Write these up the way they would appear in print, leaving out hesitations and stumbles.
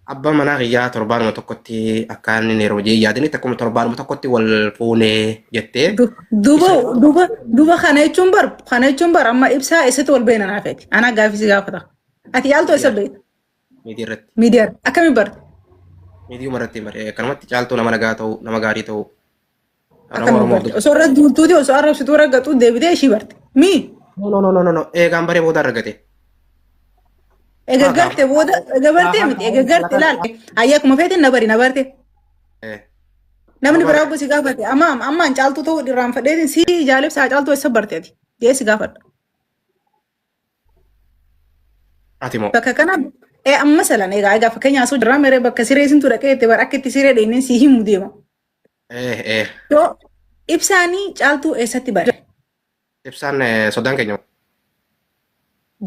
Abba mana kiyyaa torbaanuma tokkotti akkaan inni yeroo hojii yaadanitti akkuma torbaanuma tokkotti wal fuunee jettee. Duba kana jechuun bar amma ibsaa eessatti wal beena naafeeti. Anaa gaafisi gaafata. Ati yaaltu eessa beekta? Miidiyaa irratti. Miidiyaa akkami barte? Miidiyuma irratti bare kanumatti caaltuu nama nagaa ta'u nama gaarii ta'u. Akkami barte? Osoo irra duultuuti osoo arrabsituu raggatu deebitee ishii barte. No. Eegaan baree booda argate. Ega garte booda ega barte miti ega garte laal. Ayyaa kuma feetiin na barte. Namni biraa obbo si gaafate amma caaltuu ta'uu irraan fadheetiin si jaalibsaa caaltuu eessa barteeti? Jee si gaafadha. Ati moo? Bakka kana amma salan egaa fakkeenyaa osoo jirraa meree bakka siree sintu dhaqee itti bara akka itti siree dheenneen si himu deema. Yoo ibsaanii caaltuu eessatti bare? Ibsaan soddaan keenya.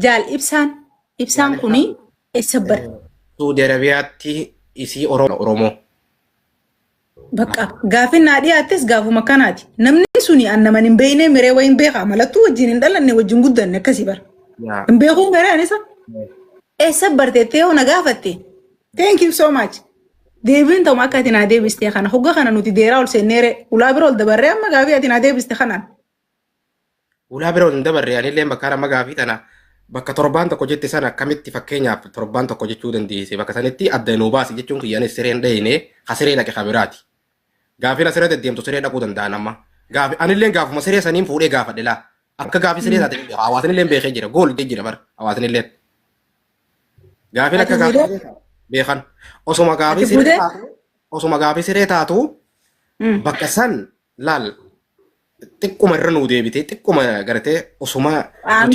Jaal ibsaan kuni eessa bare? Suudi Arabiyaatti isii Oromoo. Bakka gaafin naa dhiyaattes gaafuma kanaati. Namni suni annaman hin beekne meree wayin beekaa malattuu wajjin hin dhalanne wajjin guddanne akkasii bara. Hin beekuun meree anisa? Eessa barteettee yoo na gaafatte? Thank you so much. Deebiin ta'uma akka ati naa deebiste kana hogga kana nuti deeraa ol seenneere ulaa bira ol dabarree amma gaafii ati naa deebiste kanaan. Ulaa bira ol hin dabarree anillee bakka amma gaafii tana bakka torbaan tokko jette sana akkamitti fakkeenyaaf torbaan tokko jechuu dandeesse bakka sanitti adda nuu baasi jechuun kiyyaanis sireen dhayine hasiree dhaqe kabiraati. Gaafii na siree deddeemtu siree dhaquu danda'an amma. Gaafii anillee gaafuma siree saniin fuudhee gaafadhe laa. Akka gaafii siree taate hawaasni illee beekee jira gool jira bara hawaasni illee. Gaafii akka gaafii beekan osuma gaafii siree taatu bakka san laal xiqquma irra nuu deebitee xiqquma gartee osuma. I'm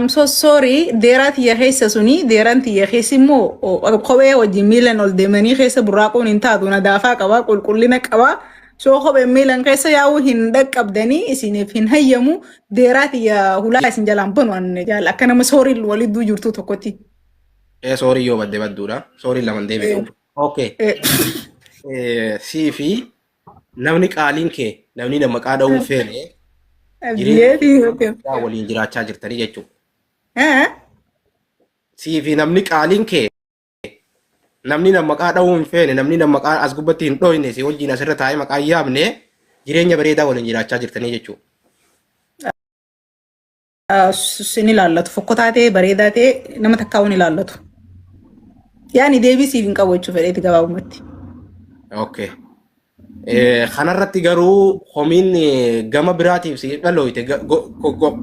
so sorry. Deeraa tiyya keessa suni deeraan tiyya keessi immoo kophee wajjin miilan ol deemanii keessa burraaquun hin taatu nadaafaa qabaa qulqullina qabaa. Soo kophee miilan keessa yaa'uu hin dhaqqabdanii isiniif hin hayyamu deeraa tiyya hulaa isin jalaan banu jaal akka nama soorii walidduu jirtu tokkotti. Soorii yoo badduudha. Soorii laman deebi'u. Okay. Siifi namni qaaliin kee namni nama qaada'uu feene jireenya waliin jiraachaa jirtanii jechuudha. Siifi namni qaaliin kee namni nama qaada'uu hin feene namni nama as gubbatti hin dhoyne si wajjin asirra taa'ee maqaa yaamne jireenya bareedaa waliin jiraachaa jirtanii jechuudha. Sin ilaallatu fokkotaa ta'e bareedaa ta'e nama takkaa'uun ilaallatu. Yaani deebii siif hin qabu jechuudha fedheeti gabaabumatti. Okay. Kanarratti garuu komiin gama biraatiif siif dhalooyte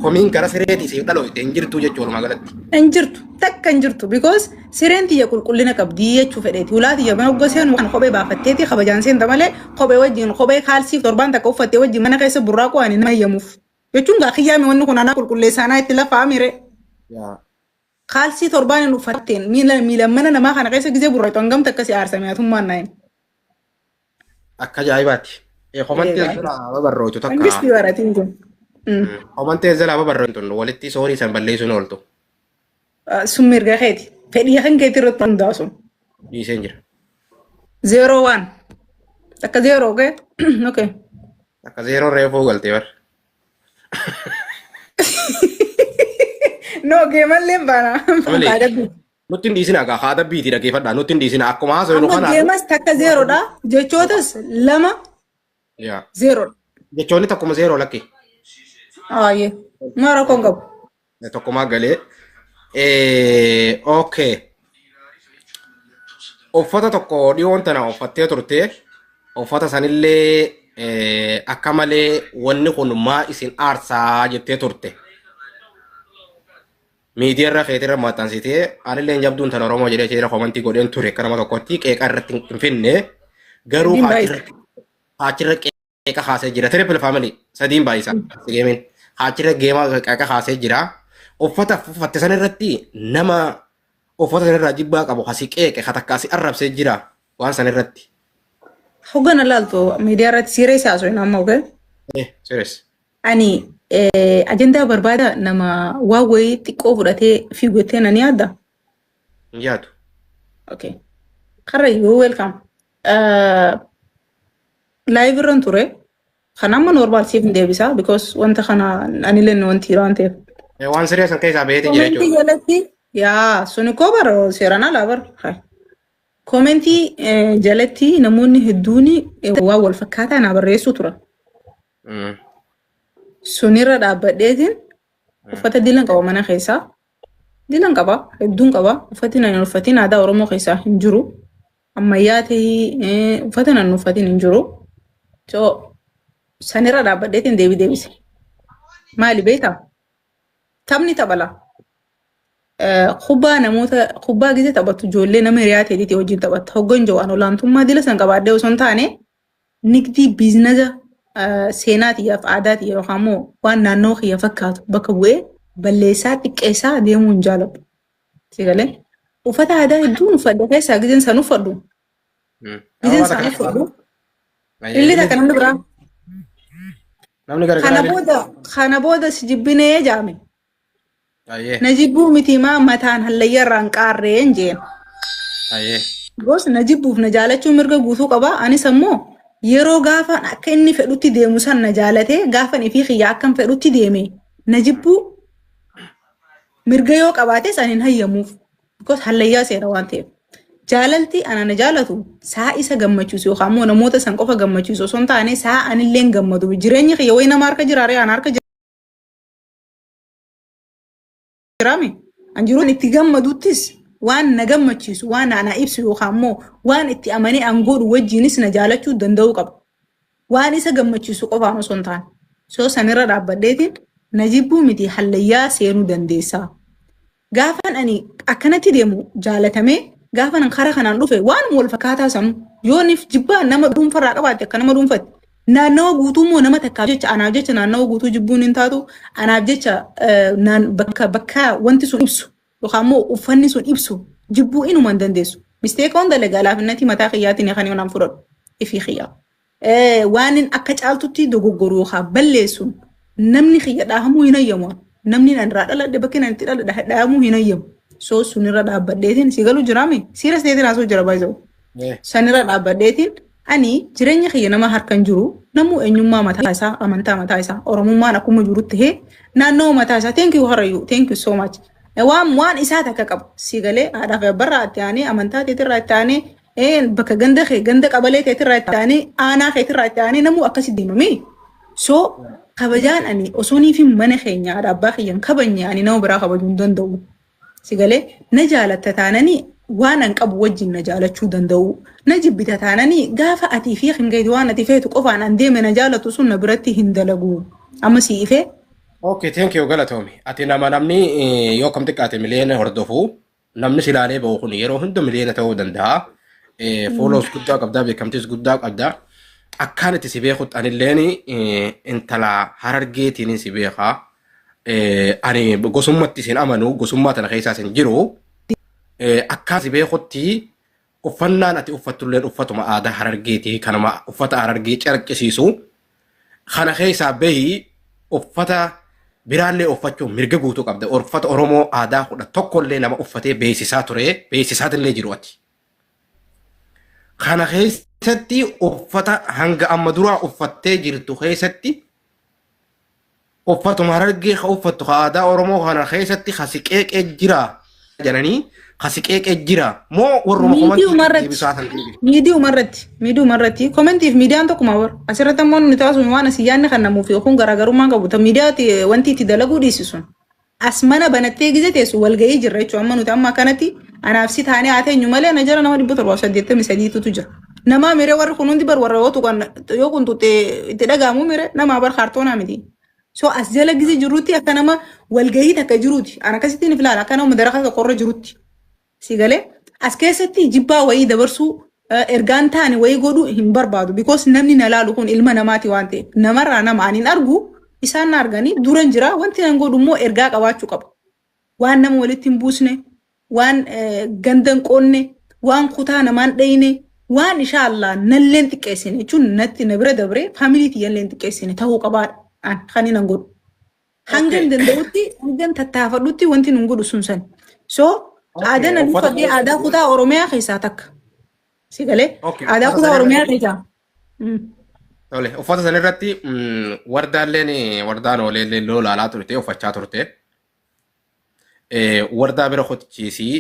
komiin gara sireetii siif dhalooyte hin jirtu jechuudha magaalatti. Hin jirtu takka hin jirtu because sireen tiyya qulqullina qabdii jechuu fedheeti. Ulaa tiyya mana hoggaseen kan kophee baafatteeti kabajaan seenta malee kophee wajjin kophee kaalsiif torbaan takka uffattee wajjin mana keessa burraaquu waan hin hayyamuuf. Jechuun gaa kiyyaame wanni kun anaa qulqulleessaanaa itti lafaa mire. Kaalsii torbaan hin uffatteen miilan mana namaa kana keessa gizee burraaqqu hangamta akkasii aarsame atummaan naayin. Akka ajaa'ibaatti. Komantee jalaa barrootu takka. Hangisti baratiin kun. Komantee jalaa barrootu walitti soorii san balleessuun ooltu. Sun mirga keeti. Fedhii kan keetii irratti hundaa sun. Dhiiseen jira. 01. Akka 0 okay? Okay. Akka 0 reefuu galtee bara. No, geemallee baana. Nutti hin dhiisina egaa haadha biitii dhaggeeffadhaa nutti hin dhiisina akkuma haasawinu kana. Amma geemas takka 0dha jechootas 2 0. Jechoonni takkuma 0 lakki. Aayee maara kon qabu. Tokkuma galee. Okay. Uffata tokko dhiyoon tana uffattee turte uffata sanillee akka malee wanni kun maa isin aarsaa jettee turte. Miidiyaa irra keetii irra maxxansitee anillee jabduun tan Oromoo jedhee jira komantii godheen ture kana tokkotti qeeqa irratti hin finne garuu haachirra qeeqa haasee jira. Triple family sadiin baay'isa geemiin haachirra geema qeeqa haasee jira. Uffata uffatte san irratti nama uffata san irraa jibbaa qabu hasi qeeqe hatakkaasi arrabsee jira waan san irratti. Hoggana laaltu miidiyaa irratti serious haasoo hin amma oge? Serious. Ani ajandaa barbaada nama waa wayii xiqqoo fudhatee fiiguttee nani yaadda? Hin yaadu. Okay. Karra you welcome. Live irran ture. Kan amma normal siif hin deebisa because wanta kana anillee wanti waan ta'eef. Waan serious kan keessaa beekte jira jechuudha. Wanti jalatti yaa suni koo bara seeraan alaa bara. Komentii jalatti namoonni hedduun waan wal fakkaataa naa barreessu tura. Sunirra dhaabbadheetiin uffata dilan qaba mana keessaa. Dilan qaba, hedduun qaba. Uffatni ani uffatiin aadaa Oromoo keessaa hin jiru. Ammayyaa ta'ee uffata ani uffatiin hin jiru. So sanirra dhaabbadheetiin deebise. Maali beektaa? Taphni taphala. Kubbaa gisee taphatu ijoollee nama hiriyaa ta'eeti wajjin taphatta. Hoggan jawaan olaantummaa dila san qabaadhee osoo hin taane nigdii biizinasa seenaatiyaaf aadaatiif yookaan immoo waan naannoo kiyya fakkaatu bakka bu'ee balleessaa xiqqeessaa deemuu hin jaalatu. Sigalee uffata aadaa hedduun uffadha keessaa giseen san uffadhu. Giseen san uffadhu. Illee takka namni biraa. Kana booda si jibbinee jaame. Najibbuu miti maa mataan hallayyarraan qaarreen jeen. Gos najibbuuf na jaalachuu mirga guutuu qaba. Anis ammoo yeroo gaafan akka inni fedhutti deemu san na jaalatee gaafan ifii xiyyaa akkam fedhutti deeme najibbuu mirga yoo qabaates ani hin hayyamuuf. Gos hallayyaa seera waan ta'eef. Jaalalti ana na jaalatu saa isa gammachiisu yookaan immoo namoota san qofa gammachiisu osoo hin taane saa anillee hin gammadu. Jireenyi xiyya wayi nama harka jiraaree ana harka jiraame. Anjiruun itti gammaduttis waan na gammachiisu waan ana ibsu yookaan immoo waan itti amanee an godhu wajjinis na jaalachuu danda'uu qaba. Waan isa gammachiisu qofaan osoo hin taane. So sanirra dhaabbadheetiin najibbuu miti hallayyaa seenuu dandeessa. Gaafan ani akkanatti deemu jaalatamee gaafan karaa kanaan dhufe waan wal fakkaataa sanu yoonif jibbaa nama dhuunfarraa qabaatte akka nama dhuunfatti. Naannawa guutuu immoo nama takkaaf jecha anaaf jecha naannawa guutuu jibbuun hin taatu anaaf jecha bakka wanti sun ibsu yookaan immoo uffanni sun ibsu jibbuu inuma hin dandeessu. Misteeka hunda lagaa laafinnatti mataa xiyyaatiin kan yoonaan fudhadhu ifii xiyyaa. Waan akka caaltutti dogoggoruu yookaan balleessuun namni xiyya dhaahamuu hin hayyamu. Namni irraa dhaladhe bakki nan itti dhaladhe dhaahamuu hin hayyamu. So sunirra dhaabbadheetiin si galu jiraame siira seetiin haasoo jira baay'ee. Sanirra dhaabbadheetiin ani jireenya kiyya nama harkan jiru namuu eenyummaa mataa isaa amantaa mataa isaa oromummaan akkuma jirutti hee naannoo mataa isaa thank you harayu thank you so much. Waan isaa takka qabu si galee haadhaaf abbarraa itti aanee amantaa teetirraa itti aanee bakka ganda qabalee teetirraa itti aanee aanaa keetirraa itti aanee namuu akkasi deemame. So kabajaan ani osoonii fi mana keenya haadha abbaa kiyyan kabanye ani nama biraa kabajuu hin danda'u. Sigalee na jaalatta taananii waan an qabu wajjin na jaalachuu danda'u. Na jibbita taananii gaafa atii fi hingayti waan ati feetu qofaan an deeme na jaalatu sun na biratti hin dalagu. Amma si ife. Okay, thank you galatoomi. Ati namni yoo kam xiqqaate miliyoona hordofu namni silaalee ba'u kun yeroo hunda miliyoona ta'uu danda'a. Follows guddaa qabdaa beekamtis guddaa qabdaa. Akkaan itti si beekut anilleen intala harargeetiin si beekaa. Ani gosummatti sin amanu gosummaa tana keessaa sin jiru akkaan si beekutti uffannaan ati uffattulleen uffatuma aadaa harargeetii kanuma uffata harargee carqisiisu kana keessaa bahi uffata biraallee uffachuun mirga guutuu qabda. Uffata Oromoo aadaa kudha tokkollee nama uffatee beeksisaa ture beeksisaatillee jiru ati. Kana keessatti uffata hanga amma duraa uffattee jirtu keessatti uffatuma harargee uffattu aadaa Oromoo kana keessatti khasiqeeqee jira jedhanii khasiqeeqee jira moo warruma miidiyuu marratti koomentiif miidiyaan tokkuma war asirratti ammoo nuti taasisu waan asii yaadne kan namuuf yookuun garaagarummaa qabu ta miidiyaati wanti itti dalaguu dhiisisuun as mana banattee gizee teessu walga'ii jirra jechuun amma nuti amma kanatti anaaf si taanee haa teenyu malee na jala nama 783 jira. Nama miree warri kun hundi bar warra yoo kun tutte itti dhagaamu miree nama bar kaartoonaa miti. So as jala gizee jiruutti akka nama walga'ii takka jiruuti. Ana akkasittiin filaala akka nama daraka tokko irra jiruutti. Sigalee as keessatti jibbaa wayii dabarsuu ergaan taane wayii godhuu hin barbaadu. Because namni na laalu kun ilma namaati waan ta'eef namarraa nama ani hin argu isaan na arganii duran jira wanti nan godhu immoo ergaa qabaachuu qaba. Waan nama walitti hin buusne, waan gandan qoonne, waan kutaa namaan dhayne, waan inshaallah nalleen xiqqeessine jechuun natti na bira dabre faamilii tiyyalleen xiqqeessine ta'uu qabaadha. Kan hin godhu. Hangan danda'utti hangan tattaafadhutti wanti nun godhu sun san. So aadaan ani uffadhee aadaa kutaa Oromiyaa keessaa takka. Sigalee aadaa kutaa Oromiyaa keessaa. Tole uffata san irratti wardaan oolee lolaalaa turte uffachaa turte. Wardaa bira qotichiisii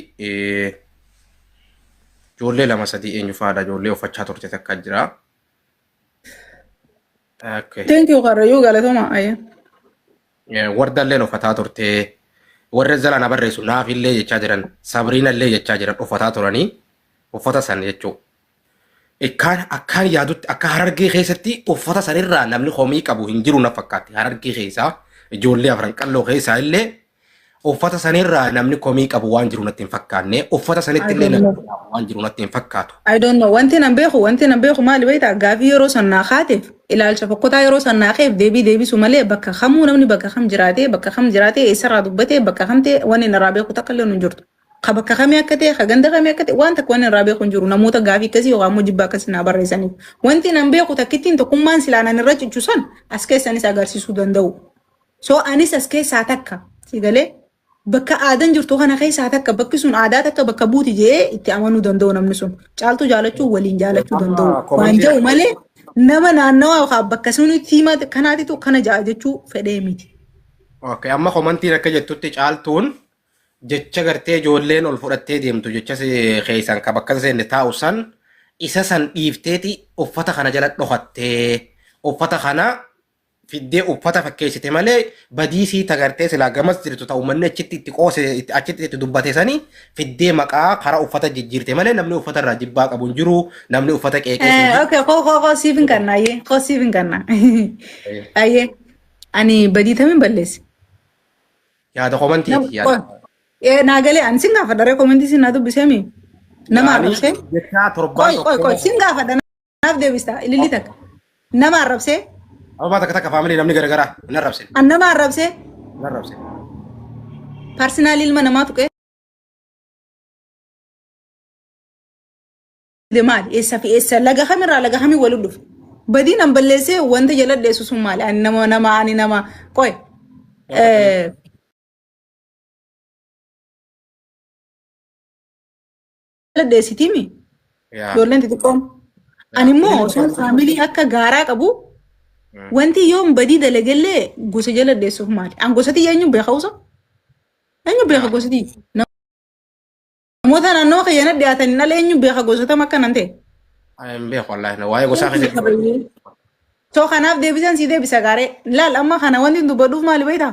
Ijoollee lama sadii eenyu faadha ijoollee uffachaa turte takka jira. Okay. Thank you Karrayyuu galatoomaa ayya. Wardalleen uffataa turte. Warra zalaan barreessu naafillee jechaa jiran sabriinallee jechaa jiran uffataa turanii uffata san jechuudha. Akkaan yaadutti akka Harargee keessatti uffata sanirraa namni komii qabu hin jiru na fakkaatti. Harargee keessaa ijoollee afran qalloo keessaa illee uffata sanirraa namni komii qabu waan jiru natti hin fakkaanne uffata sanitti illee namni waan jiru natti hin fakkaatu. I don't know wanti nan beeku maali beektaa gaafii yeroo sannaa kaateef ilaalcha fokkotaa yeroo sannaa keef deebisu malee bakka kamuu namni bakka kam jiraatee eessarraa dubbatee bakka kamtee wanni narraa beeku takka illee hin jirtu. Ka bakka kamii akka ta'e ka ganda kamii akka ta'e waan takka wanni narraa beeku hin jiru namoota gaafii akkasii yookaan immoo jibbaa akkasii naa barreessaniif. Wanti nan beeku takkittiin tokkummaan silaanan irra ciccusan as keessanis agarsiisuu danda'u. So anis as keessaa takka sigalee bakka aadaan jirtu kana keessaa takka bakki sun aadaa takka bakka buuti jee itti amanuu danda'u namni sun. Caaltuu jaalachuu waliin jaalachuu danda'u. Waan jedhu malee nama naannawaa yookaan bakka sunitti hima kanaatitu kana ja'a jechuu fedhee miti. Okay, amma komantiin akka jettutti caaltuun jecha gartee ijoolleen ol fudhattee deemtu jecha keessan ka bakka seenne taa'u san isa san dhiifteeti uffata kana jala dhokattee uffata kana fiddee uffata fakkeessite malee badiisii tagartee silaa gamas jirtu ta'u manni achitti itti qoose achitti itti dubbate sanii fiddee maqaa karaa uffata jijjiirte malee namni uffata irraa jibbaa qabu hin jiru namni uffata qeeqee. Okay, koo siifin kannaa ayyee koo siifin kannaa ayyee ani badii tamiin balleessi. Yaada komantiiti yaada. Naagalee ani sin gaafadha komantii sin naa dubbisee mi nama arrabsee. Qoy sin gaafadha naaf deebista ililli takka nama arrabsee. Amma takka faamilii namni garagaraa hin arrabsin. An nama arrabsee. Hin arrabsin. Parsinaalii ilma namaa tuqee. Maali eessa laga kamirraa laga kamii waliin dhufe. Badii nan balleessee wanta jala dheessu sun maali ani nama qoy. Jala dheessitiimi. Ijoolleen xixiqqoon. Ani immoo sun faamilii akka gaaraa qabu. Wanti yoom badii dalagallee gosa jala dheessuuf maali? An gosati eenyu beeka usa? Eenyu beeka gosati? Namoota naannoo keenya dhiyaatanii ala eenyu beeka gosota makka nan ta'e? Hin beeku wallaahi waa'ee gosaa keessatti. Soo kanaaf deebisan si deebisa gaaree laal amma kana wanti dubbadhuuf maali beektaa?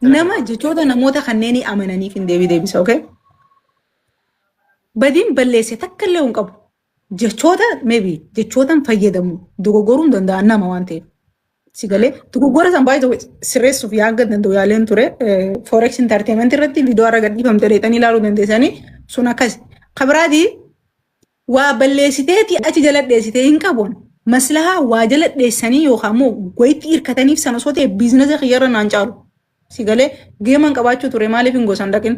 Nama jechoota namoota kanneenii amananiif hin deebisa okay? Badiin balleesse takka illee hin qabu. Jechoota maybe jechootan fayyadamu dogoggoruun danda'an nama waan ta'eef. Sigalee dogoggora san baay'ee sirreessuuf yaanga danda'u yaaleen ture forex entertainment irratti viidiyoo irra gadhiifamte reetanii ilaaluu dandeessanii sun akkas. Kabiraadii waa balleessiteeti achi jala dheessitee hin qabuun maslahaa waa jala dheessanii yookaan immoo wayitti hirkataniif sana osoo ta'e biizinasa kiyyarra naan caalu. Sigalee geeman qabaachuu ture maaliif hin gosan dhaqin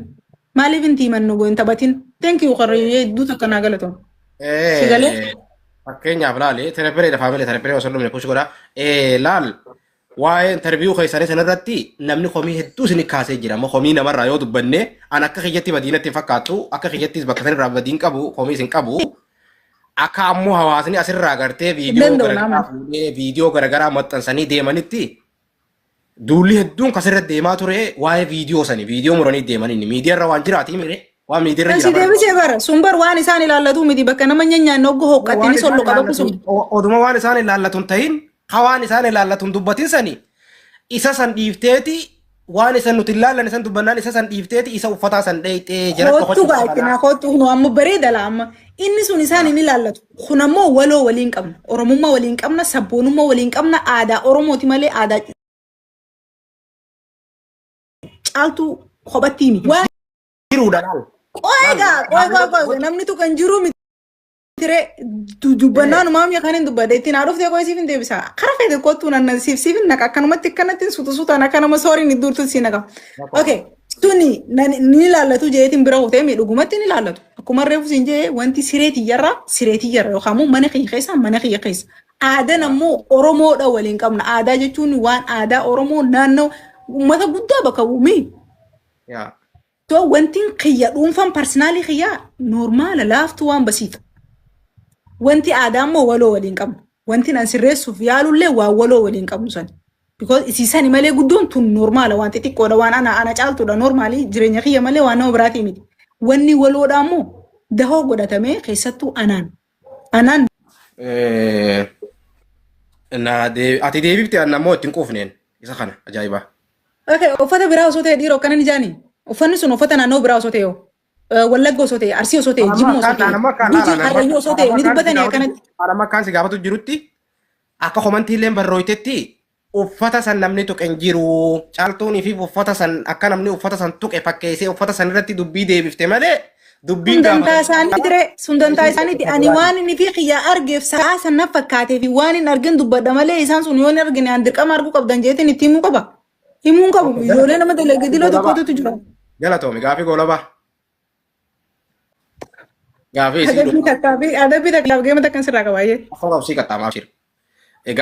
maaliif hin tiimannu goon taphatin thank you qarree duuta kanaa galatoon. Fakkeenyaaf laali telepereedha faamilii teleperee osoo dhumne push godha laal waa'ee interviyuu keessanii sanarratti namni komii hedduu isin kaasee jira ammoo komii namarraa yoo dubbanne an akka kiyyatti badiinatti hin fakkaatu akka kiyyattis bakka sanirraa badiin qabu komii isin qabu akka ammoo hawaasni asirraa gartee viidiyoo garagaraa maxxansanii deemanitti duulli hedduun kasirratti deemaa ture waa'ee viidiyoo sanii viidiyoo muranii deemanii miidiyaarra waan jiraatii mire. Waan miidiirra jira. Kan si deebisee bara sun bar waan isaan ilaallatu miti bakka nama nyanyaan oggo hoqqatini sollo qabaku sun. Oduma waan isaan ilaallatu ta'in hawaan isaan ilaallatu dubbatin sani isa san dhiifteeti waan isan nuti ilaallan isan dubbannaan isa san dhiifteeti isa uffataa san dheeyxee jala dhokachuu baay'ina kootu nu amma bareeda la amma inni sun isaan hin ilaallatu kun ammoo waloo waliin qabna oromummaa waliin qabna sabboonummaa waliin qabna aadaa oromooti malee aadaa caaltu kophattii miti. Jiruudha laal. Qoy namni tu kan jiru mitire dubbannaan maamii kan hin dubbadde ittiin haa dhuftee qoy siif hin deebisa kara fedhe kottuu nan siif naqa akkanumatti akkanatti suutaan akkanuma sooriin iddurtu si naqa. Okay tuni ni ilaallatu jeetiin bira hutee miidhugumatti ni ilaallatu akkuma reefu siin jee wanti sireetiyyarra yookaan immoo mana kiyya keessa aadaan ammoo oromoodha waliin qabna aadaa jechuun waan aadaa oromoo naannoo uummata guddaa bakka bu'umi. So wanti kiyya dhuunfaan parsinaalii kiyyaa normaala laaftuu waan basiita. Wanti aadaa immoo waloo waliin qabnu. Wanti nan sirreessuuf yaalullee waa waloo waliin qabnu sani. Because isiisani malee guddoon tun normaala waan xixiqqoodha waan ana caaltuudha normaalii jireenya kiyya malee waan nama biraatii miti. Wanni waloodha immoo dahoo godhatame keessattuu anaan ati deebifte annamoo ittiin quufneen isa kana ajaa'iba. okay uffata biraa osoo ta'e dhiiroo akkana ni jaani uffanni sun uffata naannoo biraa osoo ta'e wallagga osoo ta'e arsii osoo ta'e jimmoo osoo ta'e guujii harrayyuu osoo ta'e ni dubbatanii akkanatti. Haadha akkaan si gaafatu jirutti akka komantiileen barrooytetti uffata san namni tuqen jiru caaltuunii fi uffata san akka namni uffata san tuqe fakkeessee uffata san irratti dubbii deebifte malee dubbiin sundantaa isaanii dire sundantaa isaaniiti ani waan inni fi xiyyaa argeef sa'a san na fakkaatee fi waan hin argin dubbadha malee isaan sun yoo hin argine an dirqama arguu qabdan jeetiin itti himuu qaba. Himuun qabu ijoollee nama dalagidiloo tokkotu jira. Galatoomi gaafii goolabaa. Gaafii isii adabbii takkaaf geema takkan sirraa qabaayee. Afaan qabsii qaxxaamaa jira.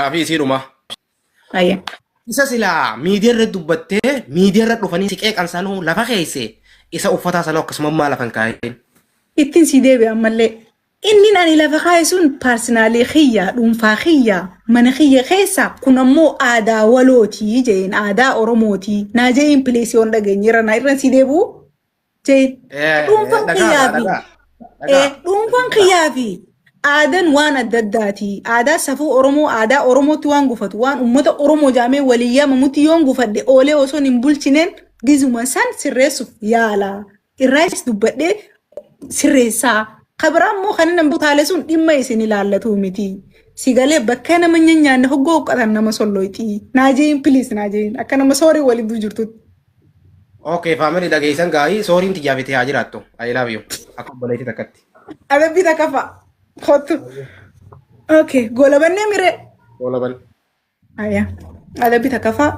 Gaafii isii dhuma. Ayyee. Isa silaa miidiyaa irra dubbattee miidiyaa irra dhufanii si qeeqan sanuu lafa keesse isa uffataa sanuu akkasuma maa lafan kaa'een. Ittiin si deebi'e ammallee. Inni ani lafa kaa'e sun paarsonaalii xiyyaa dhuunfaa xiyyaa mana xiyya keessa kun ammoo aadaa walootii jeen aadaa oromootii naa jeen pileesii on dhageenyeera naa irra si deebi'u jeen dhuunfaan xiyyaa fi aadaan waan adda addaati aadaa safuu oromoo aadaa oromootti waan gufatu waan ummata oromoo jaamee walii yaamamutti yoon gufadhe oolee osoo hin bulchineen gizuma san sirreessuuf yaala irraas dubbadhee sirreessaa. Kabaraan moo kan namni utaalee sun dhimma isin ilaallatu miti. Sigalee bakka nama nyaanne hoggoo uqqatan nama solloyti. Naajeen piliis naajeen akka nama soorii waliin jirtutti. Okay, family dhageessan gaa'ii sooriin xiyyaafitee haa jiraattu. I love you. Akka obboleetti takkatti. Adabbii takka fa'a. Kottu. Okay, goolabannee miree. Goolaban. Ayyaa. Adabbii takka fa'a.